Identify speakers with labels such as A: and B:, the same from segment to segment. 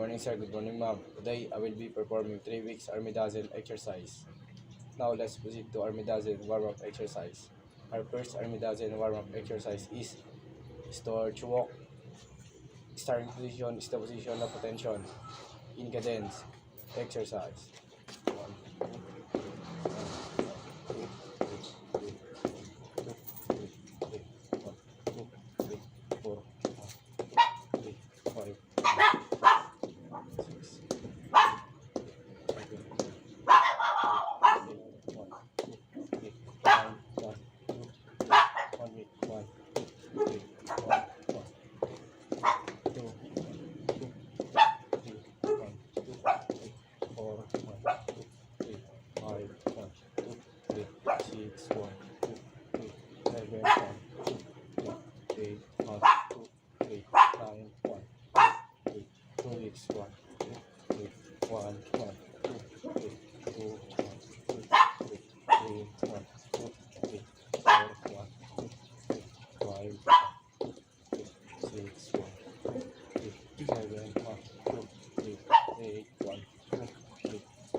A: morning sir, good morning ma'am. Today I will be performing 3 weeks army dozen exercise. Now let's proceed to army dozen warm-up exercise. Our first army dozen warm-up exercise is storch walk. Starting position is the position of attention. In cadence, exercise. 1,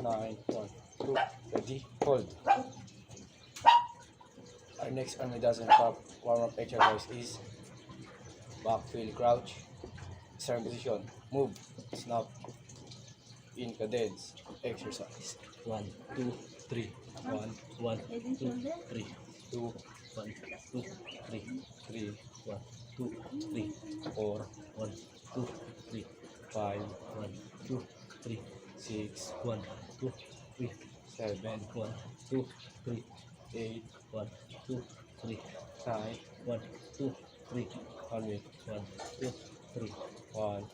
A: 9, 1, 2, ready, hold. Our next army dozen warm-up exercise is back wheel crouch. Starting position, move, snap, in cadence, exercise.
B: 1, 2, 3, 1, 1, 2, 3, 2, 1, 2, 3, 3, 1, 2, 3, 4, 1, 2, 3, 5, 1, 2, 3, 6, 1, 2, 3, 7, 1, 2, 3, 8, 1, 2, 3, 9, 1, 2, 3, 1, 2, 3, 1,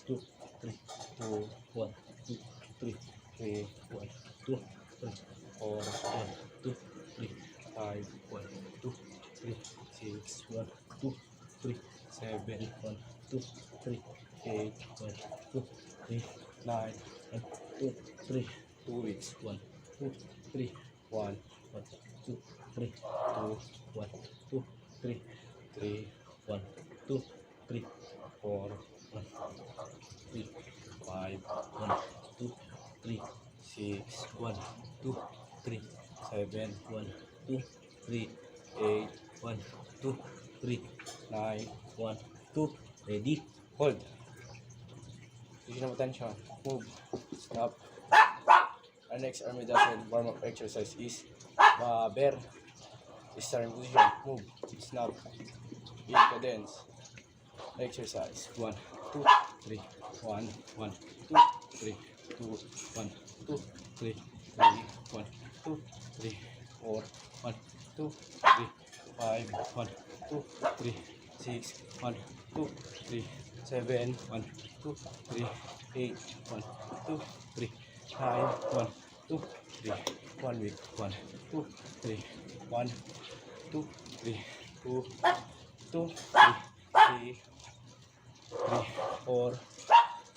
B: 2, 3, 2, 1, 2, 3, 3, 1, 2, 3, 4, 1, 2, 3, 5, 1, 2, 3, 6, 1, 2, 3, 7, 1, 2, 3, 8, 1, 2, 3, 9, 1, 2, 3, 2 weeks, 1, 2, 3, 1, 1, 2, 3, 2, 1, 2, 3, 3, 1, 2, 3, 4, 1, 3, 5, 1, 2, 3, 6, 1, 2, 3, 7, 1, 2, 3, 8, 1, 2, 3, 9, 1, 2, ready,
A: Hold. Position of attention, move, snap. Our next army dozen warm-up exercise is bear. Starting position, move, snap, in cadence, exercise. 1, 2, 3, 1, 1, 2, 3, 2, 1, 2, 3, 3, 1, 2, 3, 4, 1, 2, 3, 5, 1, 2, 3, 6, 1, 2, 3, 7, 1, 2, 3, 8, 1, 2, 3, 9, 1, 2, 3, 1 week, 1, 2, 3, 1, 2, 3, 2, 2, 3, 3, 4,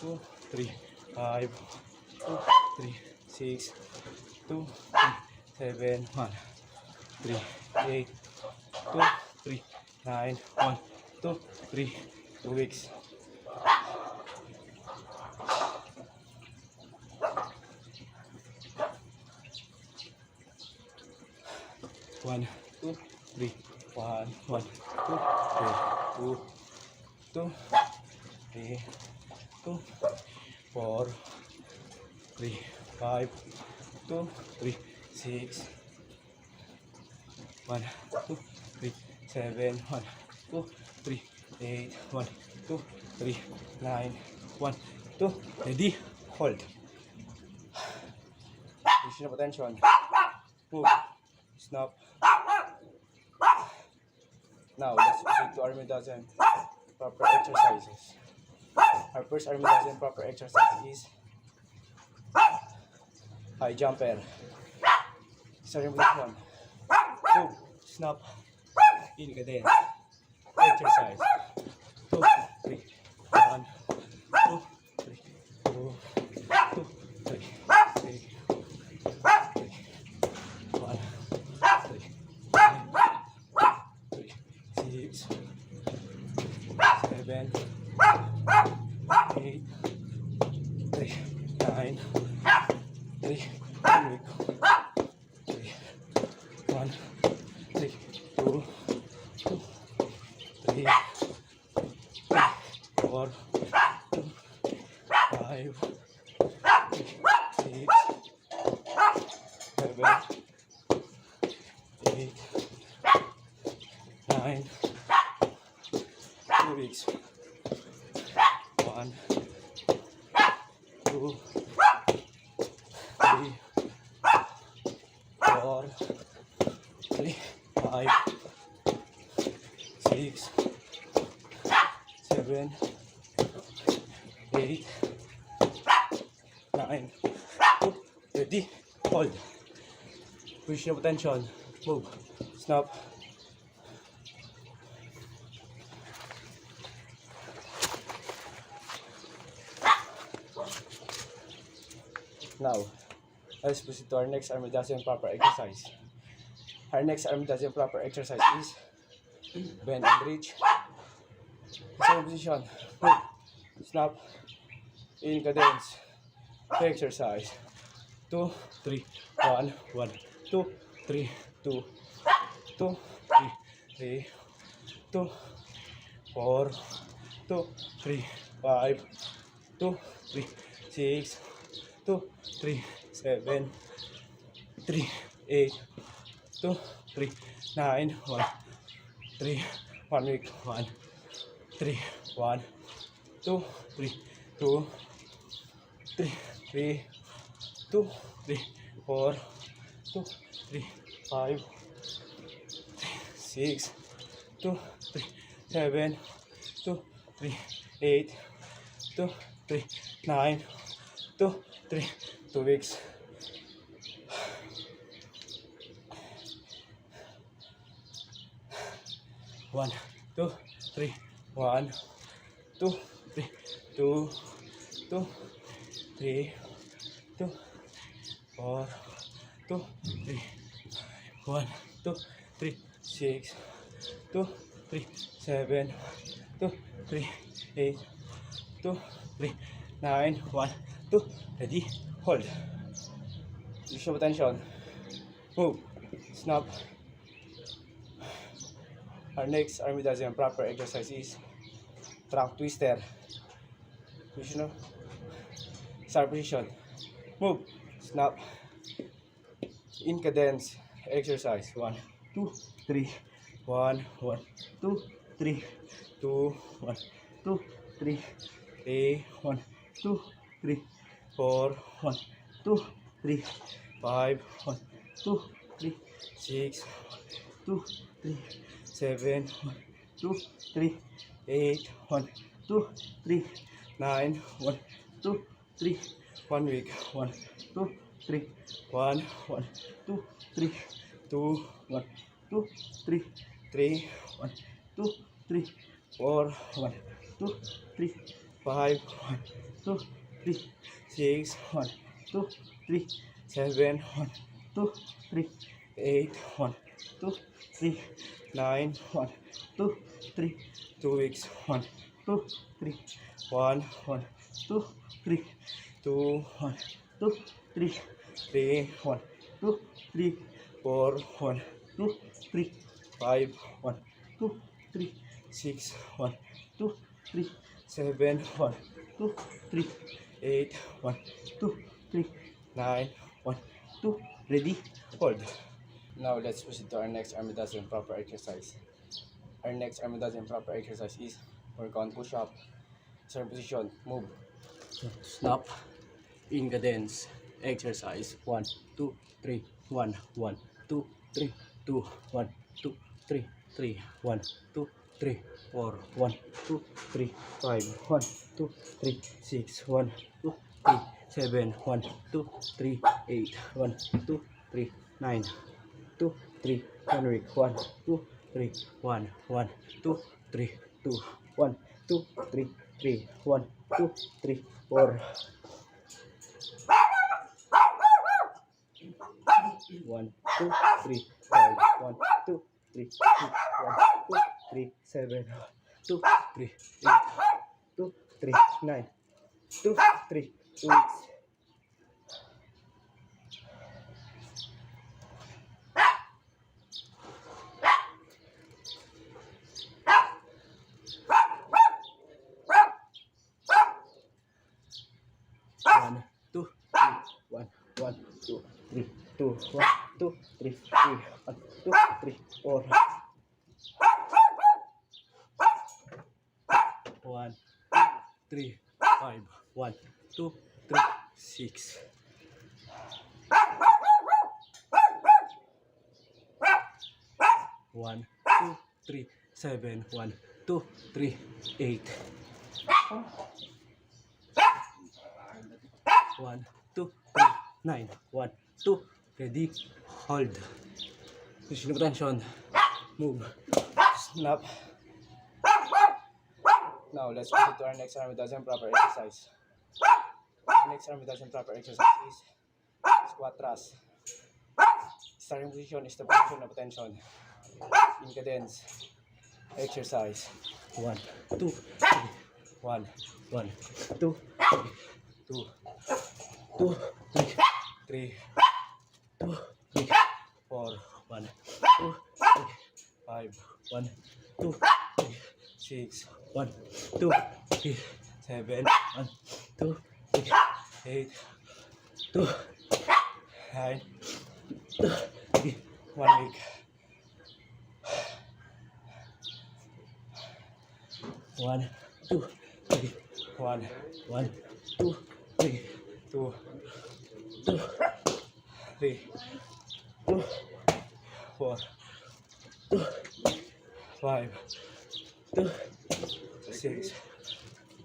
A: 2, 3, 5, 2, 3, 6, 2, 3, 7, 1, 3, 8, 2, 3, 9, 1, 2, 3, 2 weeks. One, 2, 3, 1, 1, 2, 3, 2, 3, 2, 4, 3, 5, 2, 3, 6, 1, 2, 3, 7, 1, 2, 3, 8, 1, 2, 3, 9, 1, 2, ready, hold. Position of attention, move, snap. Now let's proceed to army dozen proper exercises. Our first army dozen proper exercise is high jumper. Starting position, move, snap, in cadence, exercise. 2, 3, 1, 2, 3, 2, 2, 3, 3, 1, 3, 6, 7, 8, 9, 3, 1 week, 3, 1, 3, 2, 3, 4, 5, 6, 7, 8, 9, 2 weeks, 1, 2, 3, 4, 3, 5, 6, 7, 8, 9, ready, hold, push your potential, move, snap. Now, let's proceed to our next arm reduction proper exercise. Our next arm reduction proper exercise is bend and reach. Same position. Move. Snap. In cadence. To exercise. 2, 3, 1, 1, 2, 3, 2, 2, 3, 3, 2, 4, 2, 3, 5, 2, 3, 6, 2, 3, 7, 3, 8, 2, 3, 9, 1, 3, 1 week, 1, 3, 1, 2, 3, 2, 3, 3, 2, 3, 4, 2, 3, 5, 6, 2, 3, 7, 2, 3, 8, 2, 3, 9, 2, 3, 2 weeks. 1, 2, 3, 1, 2, 3, 2, 2, 3, 2, 4, 2, 3, 1, 2, 3, 6, 2, 3, 7, 2, 3, 8, 2, 3, 9, 1, 2, ready, hold. Use your potential. Move. Snap. Our next arm reduction proper exercise is trunk twister. Position. Start position. Move. Snap. In cadence. Exercise. 1, 2, 3. 1, 1, 2, 3. 2, 1, 2, 3. 3, 1, 2, 3. 4, 1, 2, 3. 5, 1, 2, 3. 6, 2, 3. 7, 1, 2, 3. 8, 1, 2, 3. 9, 1, 2, 3. 1 week. 1, 2, 3. 1, 1, 2, 3. 2, 1, 2, 3. 3, 1, 2, 3. 4, 1, 2, 3. 5, 1, 2, 3. 6, 1, 2, 3. 7, 1, 2, 3. 8, 1, 2, 3. 9, 1, 2, 3. 2 weeks. 1, 2, 3. 1, 1, 2, 3. 2, 1, 2, 3. 3, 1, 2, 3. 4, 1, 2, 3. 5, 1, 2, 3. 6, 1, 2, 3. 7, 1, 2, 3. 8, 1, 2, 3. 9, 1, 2. Ready? Hold. Now let's proceed to our next arm reduction proper exercise. Our next arm reduction proper exercise is work on push-up. Certain position. Move. Snap. In cadence. Exercise. 1, 2, 3. 1, 1, 2, 3. 2, 1, 2, 3. 3, 1, 2, 3. 4, 1, 2, 3. 5, 1, 2, 3. 6, 1, 2, 3. 7, 1, 2, 3. 8, 1, 2, 3. 9, 2, 3. 1 week. 1, 2, 3. 1, 1, 2, 3. 2, 1, 2, 3. 3, 1, 2, 3. 4. 1, 2, 3. 5, 1, 2, 3. 6, 1, 2, 3. 7, 2, 3. 8, 2, 3. 9, 2, 3. 2 weeks. 1, 2, 3, 1, 1, 2, 3, 2, 1, 2, 3, 3, 1, 2, 3, 4. 1, 3, 5, 1, 2, 3, 6. 1, 2, 3, 7, 1, 2, 3, 8. 1, 2, 3, 9. 1, 2, ready, hold. Position of tension, move, snap. Now let's proceed to our next arm reduction proper exercise. Our next arm reduction proper exercise is squat thrust. Starting position is the position of tension. In cadence, exercise. 1, 2, 3. 1, 1, 2, 3, 2, 2, 3, 3, 2, 3, 4, 1, 2, 3, 5, 1, 2, 3, 6, 1, 2, 3, 7, 1, 2, 3, 8, 2, 9, 2, 3, 1 week. 1, 2, 3, 1, 1, 2, 3, 2, 2, 3, 2, 4, 2, 5, 2, 6,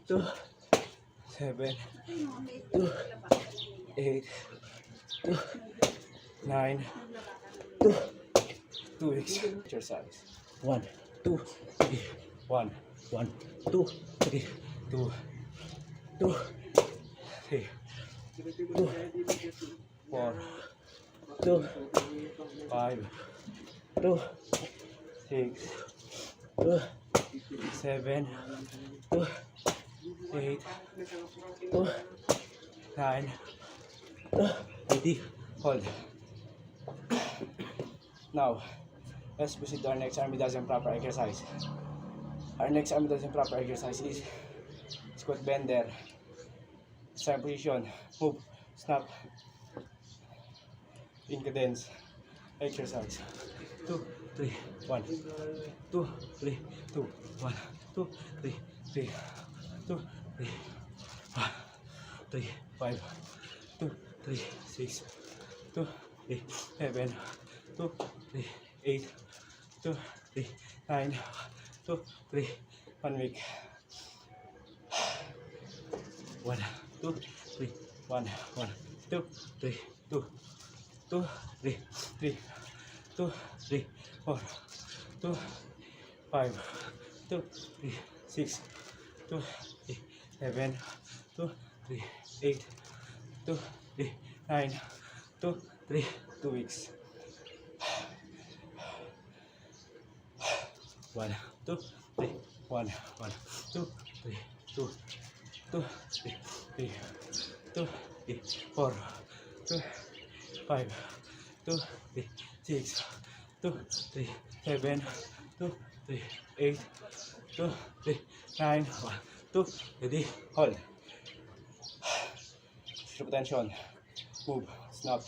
A: 2, 7, 2, 8, 2, 9, 2, 2 weeks. Exercise. 1, 2, 3, 1, 1, 2, 3, 2, 2, 3, 2, 4, 2, 5, 2, 6, 2, 7, 2, 8, 2, 9, 2, ready, hold. Now, let's proceed to our next arm reduction proper exercise. Our next arm reduction proper exercise is squat bender. Same position, move, snap, in cadence, exercise. 2, 3, 1, 2, 3, 2, 1, 2, 3, 3, 2, 3, 1, 3, 5, 2, 3, 6, 2, 3, 7, 2, 3, 8, 2, 3, 9, 2, 3, 1 week. 1, 2, 3, 1, 1, 2, 3, 2, 2, 3, 3, 2, 3, 4, 2, 5, 2, 3, 6, 2, 3, 7, 2, 3, 8, 2, 3, 9, 2, 3, 2 weeks. 1, 2, 3, 1, 1, 2, 3, 2, 2, 3, 3, 2, 3, 4, 2, 5, 2, 3, 6, 2, 3, 7, 2, 3, 8, 2, 3, 9, 1, 2, ready, hold. Strip tension, move, snap.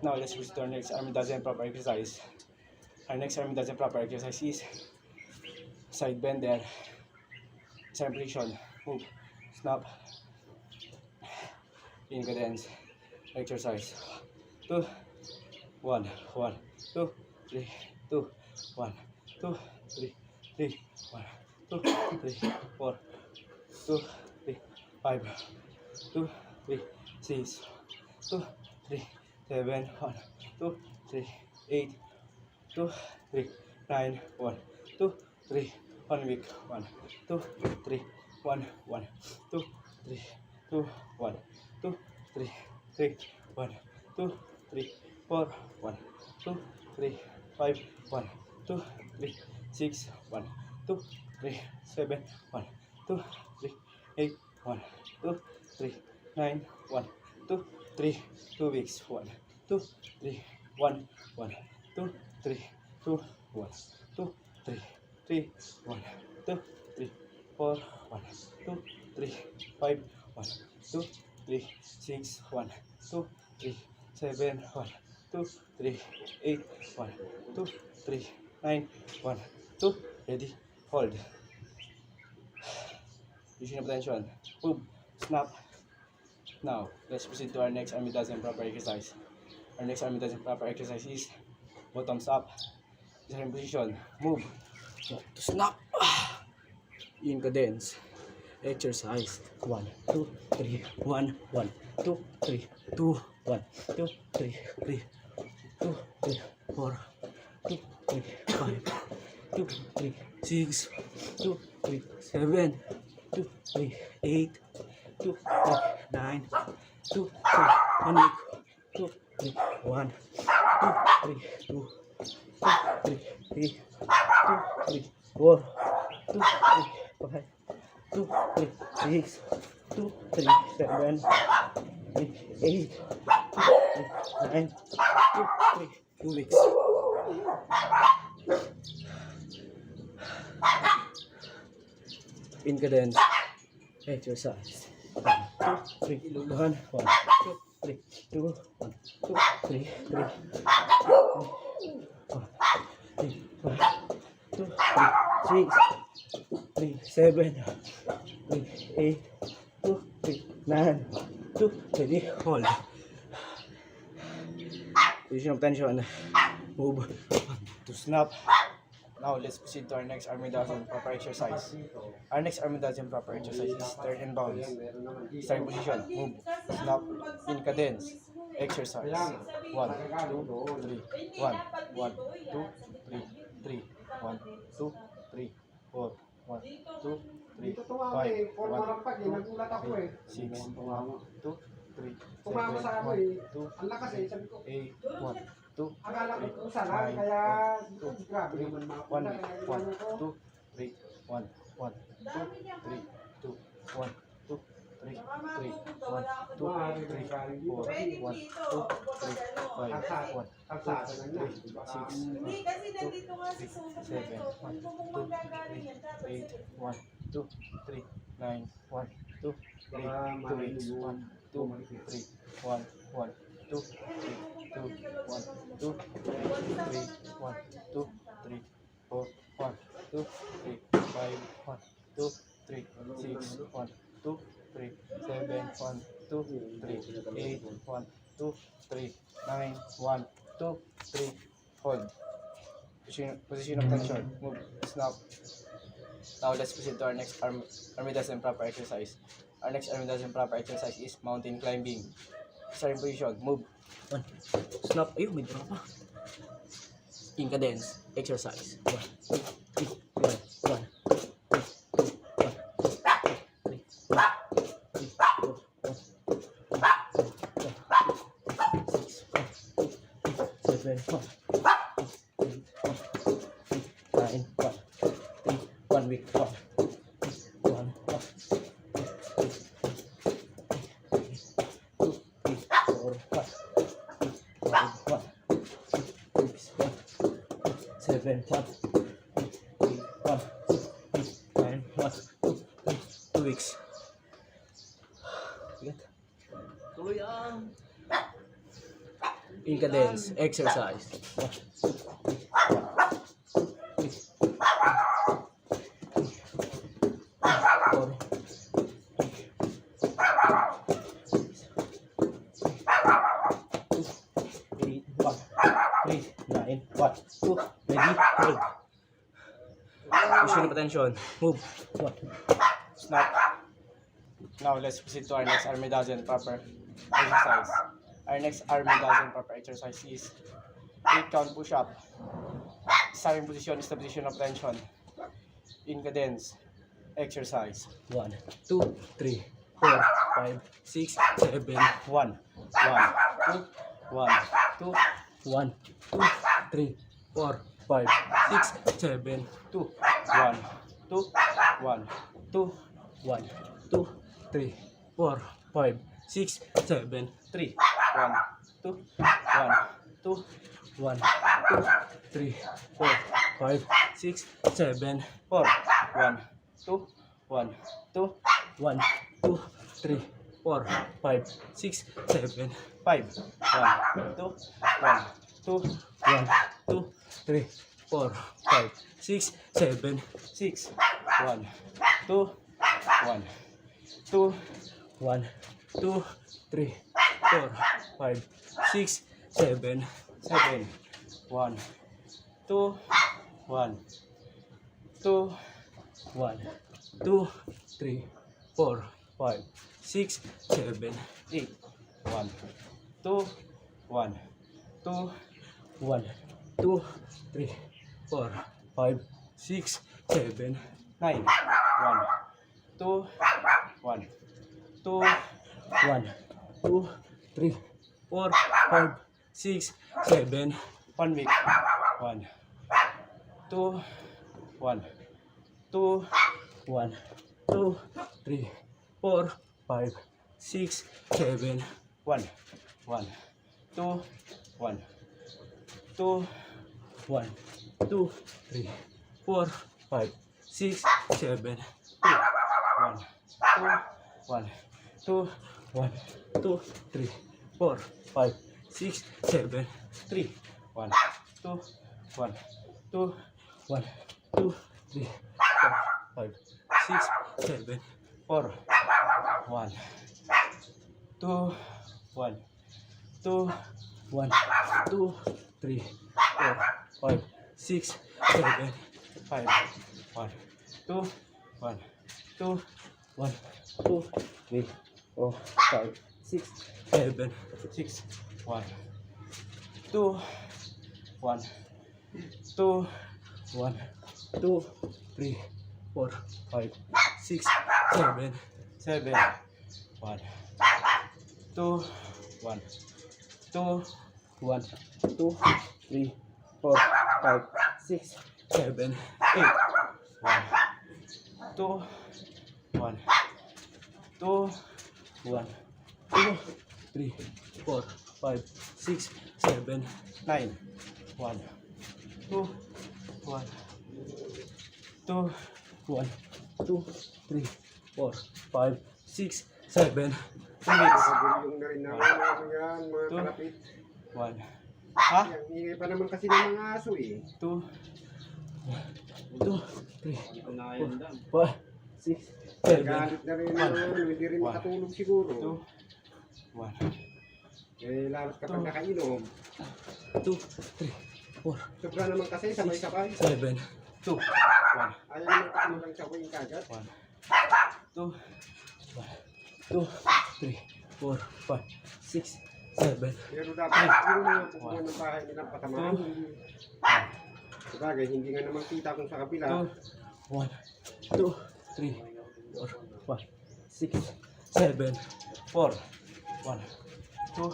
A: Now let's proceed to our next arm reduction proper exercise. Our next arm reduction proper exercise is side bender. Same position, move, snap, in cadence, exercise. 2, 1, 1, 2, 3, 2, 1, 2, 3, 3, 1, 2, 3, 4, 2, 3, 5, 2, 3, 6, 2, 3, 7, 1, 2, 3, 8, 2, 3, 9, 1, 2, 3, 1 week. 1, 2, 3, 1, 1, 2, 3, 2, 1, 2, 3, 3, 1, 2, 3, 4, 1, 2, 3, 5, 1, 2, 3, 6, 1, 2, 3, 7, 1, 2, 3, 8, 1, 2, 3, 9, 1, 2, 3, 2 weeks. 1, 2, 3, 1, 1, 2, 3, 2, 1, 2, 3, 3, 1, 2, 3, 4, 1, 2, 3, 5, 1, 2, 3, 6, 1, 2, 3, 7, 1, 2, 3, 8, 1, 2, 3, 9, 1, 2, ready, hold. Using attention, move, snap. Now, let's proceed to our next arm dozen proper exercise. Our next arm dozen proper exercise is bottoms up. Same position, move, to snap. In cadence, exercise. 1, 2, 3, 1, 1, 2, 3, 2, 1, 2, 3, 3, 2, 3, 4, 2, 3, 5, 2, 3, 6, 2, 3, 7, 2, 3, 8, 2, 3, 9, 2, 3, 1, 2, 3, 1, 2, 3, 2, 2, 3, 3, 2, 3, 4, 2, 3, 5, 2, 3, 6, 2, 3, 7, 3, 8, 2, 3, 9, 2, 3, 2 weeks. In cadence, exercise. 1, 2, 3, 1, 1, 2, 3, 2, 1, 2, 3, 3, 2, 3, 3, 7, 3, 8, 2, 3, 9, 2, 3, hold. Position of tension, move, to snap. Now let's proceed to our next army dozen proper exercise. Our next army dozen proper exercise is turn and bounce. Starting position, move, snap, in cadence, exercise. 1, 2, 3, 1, 1, 2, 3, 3, 1, 2, 3, 4, 1, 2, 3, 5, 1, 2, 3, 6, 1, 2, 3, 7, 1, 2, 8, 1, 2,
C: Akala ko
A: 3,
C: pusa lang,
A: 9,
C: kaya
A: 1, 2,
C: grabe
A: 3,
C: naman mga
A: 1
C: pusa.
A: week, 1, 2, 3, 1, 1, 2, 3, 2, 1, 2, 3, 3, 1, 2, 3, 4, 1, 2, 3, 5, 1, 2, 3, 6,
C: Hindi kasi nandito nga sa
A: 7, 1, 2, 3, 8, 1, 2, 3, 9, 1, 2, 3, 2 weeks, 1, 2, 3, 1, 1, 2, 3, 2, 1, 2, 3, 1, 2, 3, 4, 1, 2, 3, 5, 1, 2, 3, 6, 1, 2, 3, 7, 1, 2, 3, 8, 1, 2, 3, 9, 1, 2, 3, hold. Position of tension, move, snap. Now let's proceed to our next army dozen proper exercise. Our next army dozen proper exercise is mountain climbing. Starting position, move, 1, snap, ayun, may drop pa. In cadence, exercise. 1, 2, 3, 1, 1 week, 1, 1, 4, 5, 1, 6, 1, 7, 1, 8, 1, 9, 1, 2 weeks.
B: Tuloy ang.
A: In cadence, exercise. 9, 1, 2, ready, hold. Position of attention, move, 1, snap. Now let's proceed to our next army dozen proper exercise. Our next army dozen proper exercise is 8 count push-up. Starting position is the position of tension. In cadence, exercise. 1, 2, 3, 4, 5, 6, 7, 1, 1, 2, 1, 2, 1, 2, 3, 4, 5, 6, 7, 2, 1, 2, 1, 2, 1, 2, 3, 4, 5, 6, 7, 3, 1, 2, 1, 2, 1, 2, 3, 4, 5, 6, 7, 4, 1, 2, 1, 2, 1, 2, 3,
B: 4, 5, 6, 7,
A: 5. 1, 2, 1, 2,
B: 1, 2, 3, 4, 5, 6, 7,
A: 6. 1, 2, 1, 2,
B: 1, 2, 3, 4, 5, 6, 7,
A: 7. 1, 2, 1, 2,
B: 1, 2, 3, 4, 5, 6, 7,
A: 8. 1, 2, 1, 2,
B: 1, 2, 3, 4, 5, 6, 7,
A: 9. 1, 2, 1, 2,
B: 1, 2, 3, 4, 5, 6, 7,
A: 1 week. 1, 2, 1, 2,
B: 1, 2, 3, 4, 5, 6, 7,
A: 1, 1, 2, 1, 2,
B: 1, 2, 3, 4, 5, 6, 7,
A: 1, 2, 1, 2,
B: 1, 2, 3, 4, 5, 6, 7,
A: 3. 1, 2, 1, 2,
B: 1, 2, 3, 4, 5, 6, 7,
A: 4. 1, 2, 1, 2,
B: 1, 2, 3, 4, 5, 6, 7,
A: 5. 1, 2, 1, 2,
B: 1, 2, 3, 4, 5, 6, 7,
A: 6. 1, 2, 1, 2,
B: 1, 2, 3, 4, 5, 6, 7,
A: 7. 1, 2, 1, 2,
B: 1, 2, 3, 4, 5, 6, 7,
A: 8. 1, 2, 1, 2,
B: 1, 2, 3, 4, 5, 6, 7,
A: 9. 1, 2, 1, 2,
B: 1, 2, 3, 4, 5, 6, 7,
A: 2 weeks.
D: Yung na rin na ano yan, mga
A: Two.
D: kalapit.
A: 1. Ha?
D: Ang ingay pa naman kasi ng mga aso eh.
A: 2,
B: 2, 3,
D: Ito na yun lang.
B: 5, 6, 7,
D: Galit na rin ang ano, hindi rin
A: One.
D: makatulog siguro.
A: 2, 1.
D: Eh, lalo kapag nakainom.
B: 2, 3, 4,
D: Sobra naman kasi, sabay-sabay.
B: 7,
A: 2, 1,
D: Ayaw naman kasi malang sabay yung kagat.
A: 1, 2,
B: 2, 3, 4, 5, 6, 7,
D: Pero dapat siguro mga pupuan ng bahay nilang patamaan. Sabagay, hindi nga naman kita kung sa kabila.
B: 1, 2, 3, 4, 5, 6, 7,
A: 4, 1, 2,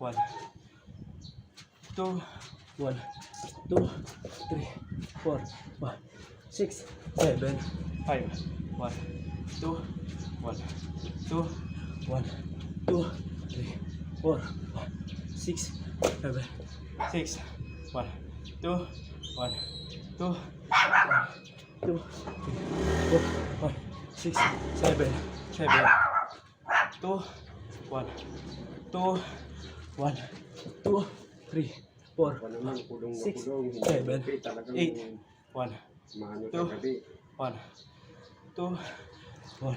A: 1, 2,
B: 1, 2, 3, 4, 5, 6, 7,
A: 5, 1, 2, 1, 2,
B: 1, 2, 3, 4, 5, 6, 7,
A: 6, 1, 2, 1, 2,
B: 2, 3, 4, 5, 6, 7,
A: 7, 2, 1, 2,
B: 1, 2, 3, 4,
D: Ako naman, kulong na
B: 6,
D: kulong. Hindi
B: 7,
D: gabi, talagang
A: 8, 1,
D: maano
A: two.
D: sa gabi.
A: 1, 2,
B: 1,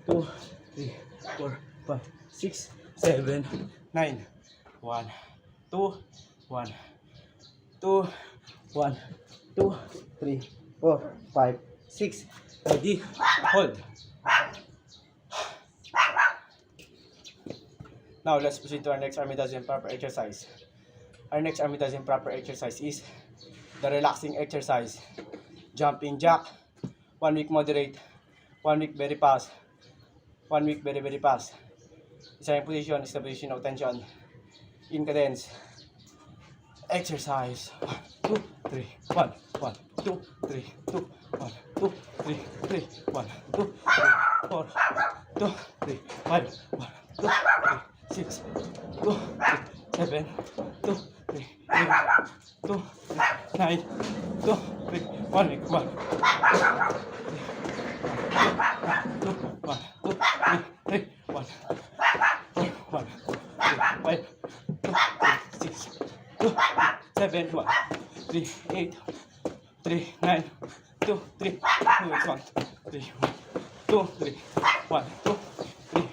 B: 2, 3, 4, 5, 6, 7,
A: 9, 1, 2, 1, 2,
B: 1, 2, 3, 4, 5, 6, ready,
A: hold. Now, let's proceed to our next Armitazian proper exercise. Our next Armitazian proper exercise is the relaxing exercise. Jumping jack. 1 week moderate. 1 week very fast. 1 week very, very fast. Isa yung position is the position of tension. In cadence. Exercise. 1, 2, 3, 1, 1, 2, 3, 2, 1, 2, 3, 3, 1, 2, 3, 4, 2, 3, 5, 1, 2, 3, 6, 2, 3, 7, 2, 3, 8, 2, 3, 9, 2, 3, 1 week, 1, 2, 1, 2, 3, 1, 7, 1, 3, 8, 3, 9, 2, 3, 2, 1, 3, 2, 3, 1, 2, 3,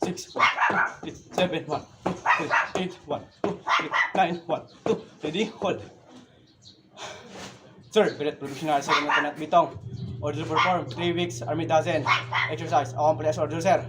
A: 6, 1, 2, 3, 7, 1, 2, 3, 8, 1, 2, 3, 9, 1, 2, ready, hold. Sir, Biret Provisional Sir Lieutenant Bitong. Order to perform 3 weeks Army dozen exercise. Accomplish order, sir.